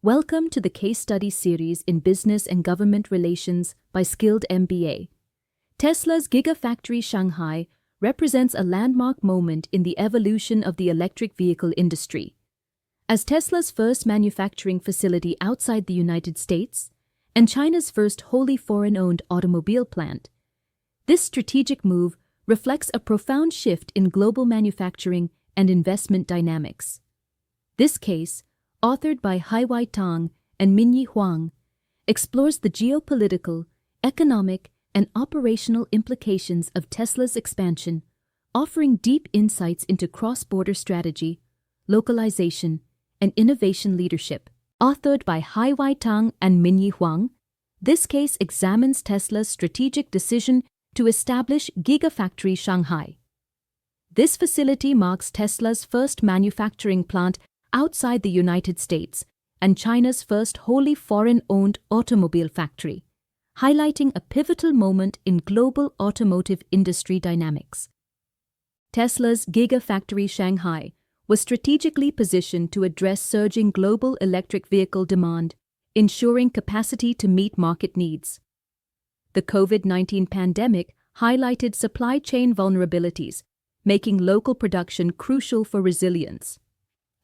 Welcome to the case study series in Business and Government Relations by Skilled MBA. Tesla's Gigafactory Shanghai represents a landmark moment in the evolution of the electric vehicle industry. As Tesla's first manufacturing facility outside the United States and China's first wholly foreign-owned automobile plant, this strategic move reflects a profound shift in global manufacturing and investment dynamics. This case, authored by Haiwei Tang and Minyi Huang, explores the geopolitical, economic, and operational implications of Tesla's expansion, offering deep insights into cross-border strategy, localization, and innovation leadership. Authored by Haiwei Tang and Minyi Huang, this case examines Tesla's strategic decision to establish Gigafactory Shanghai. This facility marks Tesla's first manufacturing plant outside the United States and China's first wholly foreign-owned automobile factory, highlighting a pivotal moment in global automotive industry dynamics. Tesla's Gigafactory Shanghai was strategically positioned to address surging global electric vehicle demand, ensuring capacity to meet market needs. The COVID-19 pandemic highlighted supply chain vulnerabilities, making local production crucial for resilience.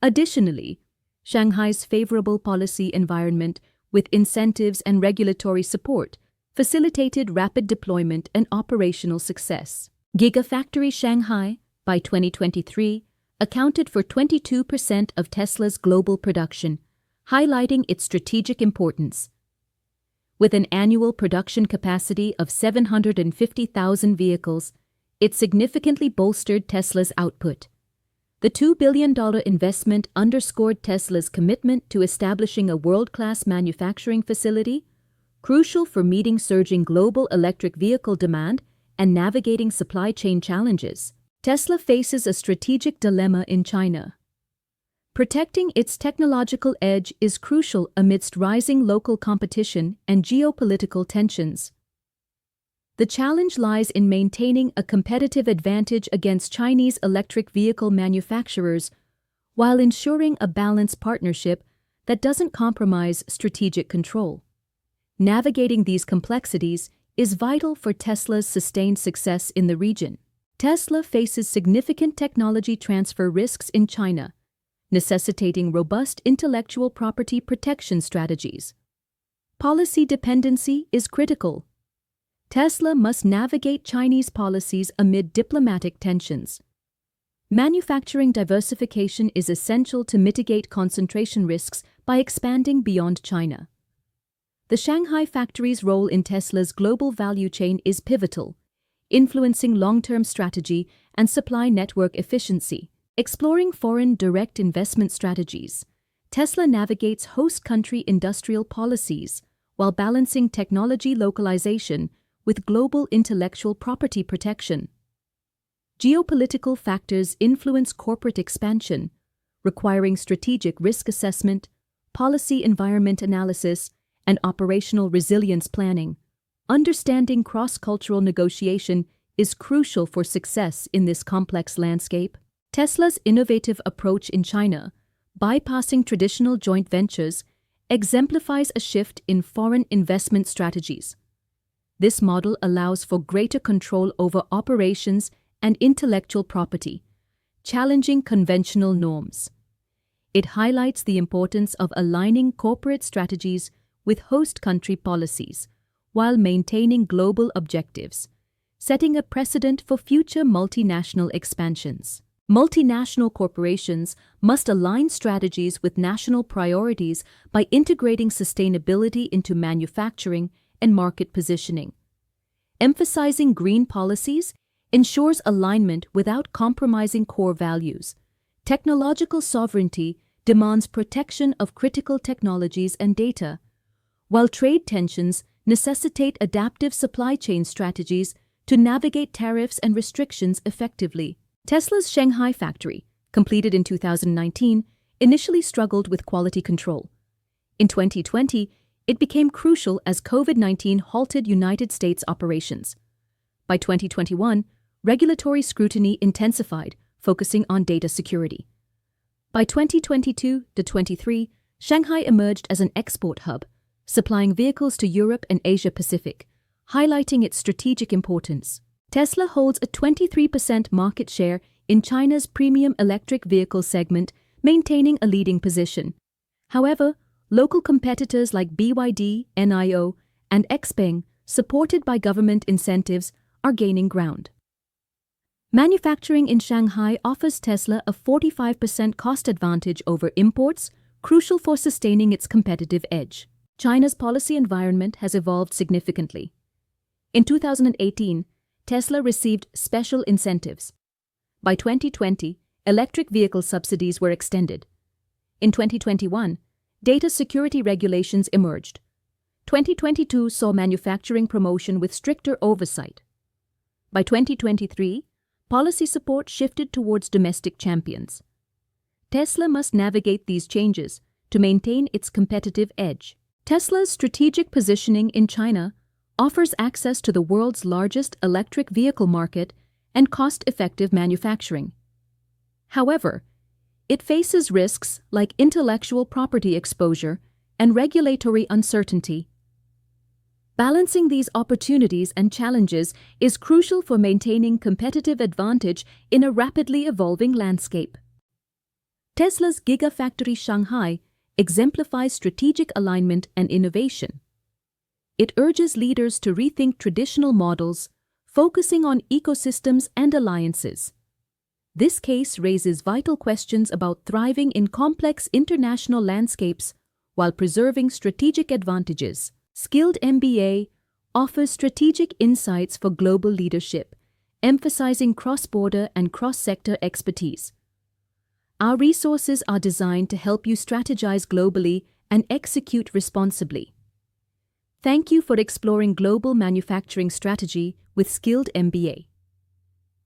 Additionally, Shanghai's favorable policy environment with incentives and regulatory support facilitated rapid deployment and operational success. Gigafactory Shanghai, by 2023, accounted for 22% of Tesla's global production, highlighting its strategic importance. With an annual production capacity of 750,000 vehicles, it significantly bolstered Tesla's output. The $2 billion investment underscored Tesla's commitment to establishing a world-class manufacturing facility, crucial for meeting surging global electric vehicle demand and navigating supply chain challenges. Tesla faces a strategic dilemma in China. Protecting its technological edge is crucial amidst rising local competition and geopolitical tensions. The challenge lies in maintaining a competitive advantage against Chinese electric vehicle manufacturers while ensuring a balanced partnership that doesn't compromise strategic control. Navigating these complexities is vital for Tesla's sustained success in the region. Tesla faces significant technology transfer risks in China, necessitating robust intellectual property protection strategies. Policy dependency is critical. Tesla must navigate Chinese policies amid diplomatic tensions. Manufacturing diversification is essential to mitigate concentration risks by expanding beyond China. The Shanghai factory's role in Tesla's global value chain is pivotal, influencing long-term strategy and supply network efficiency. Exploring foreign direct investment strategies, Tesla navigates host country industrial policies while balancing technology localization with global intellectual property protection. Geopolitical factors influence corporate expansion, requiring strategic risk assessment, policy environment analysis, and operational resilience planning. Understanding cross-cultural negotiation is crucial for success in this complex landscape. Tesla's innovative approach in China, bypassing traditional joint ventures, exemplifies a shift in foreign investment strategies. This model allows for greater control over operations and intellectual property, challenging conventional norms. It highlights the importance of aligning corporate strategies with host country policies while maintaining global objectives, setting a precedent for future multinational expansions. Multinational corporations must align strategies with national priorities by integrating sustainability into manufacturing and market positioning. Emphasizing green policies ensures alignment without compromising core values. Technological sovereignty demands protection of critical technologies and data, while trade tensions necessitate adaptive supply chain strategies to navigate tariffs and restrictions effectively. Tesla's Shanghai factory, completed in 2019, initially struggled with quality control. In 2020, it became crucial as COVID-19 halted United States operations. By 2021, regulatory scrutiny intensified, focusing on data security. By 2022 to 23, Shanghai emerged as an export hub, supplying vehicles to Europe and Asia-Pacific, highlighting its strategic importance. Tesla holds a 23% market share in China's premium electric vehicle segment, maintaining a leading position. However, local competitors like BYD, NIO, and XPeng, supported by government incentives, are gaining ground. Manufacturing in Shanghai offers Tesla a 45% cost advantage over imports, crucial for sustaining its competitive edge. China's policy environment has evolved significantly. In 2018, Tesla received special incentives. By 2020, electric vehicle subsidies were extended. In 2021, data security regulations emerged. 2022 saw manufacturing promotion with stricter oversight. By 2023, policy support shifted towards domestic champions. Tesla must navigate these changes to maintain its competitive edge. Tesla's strategic positioning in China offers access to the world's largest electric vehicle market and cost-effective manufacturing. However, it faces risks like intellectual property exposure and regulatory uncertainty. Balancing these opportunities and challenges is crucial for maintaining competitive advantage in a rapidly evolving landscape. Tesla's Gigafactory Shanghai exemplifies strategic alignment and innovation. It urges leaders to rethink traditional models, focusing on ecosystems and alliances. This case raises vital questions about thriving in complex international landscapes while preserving strategic advantages. Skilled MBA offers strategic insights for global leadership, emphasizing cross-border and cross-sector expertise. Our resources are designed to help you strategize globally and execute responsibly. Thank you for exploring global manufacturing strategy with Skilled MBA.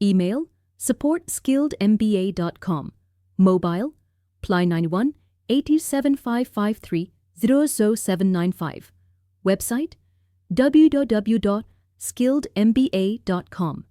Email support@skilledmba.com. Mobile +91 87553 00795. Website www.skilledmba.com.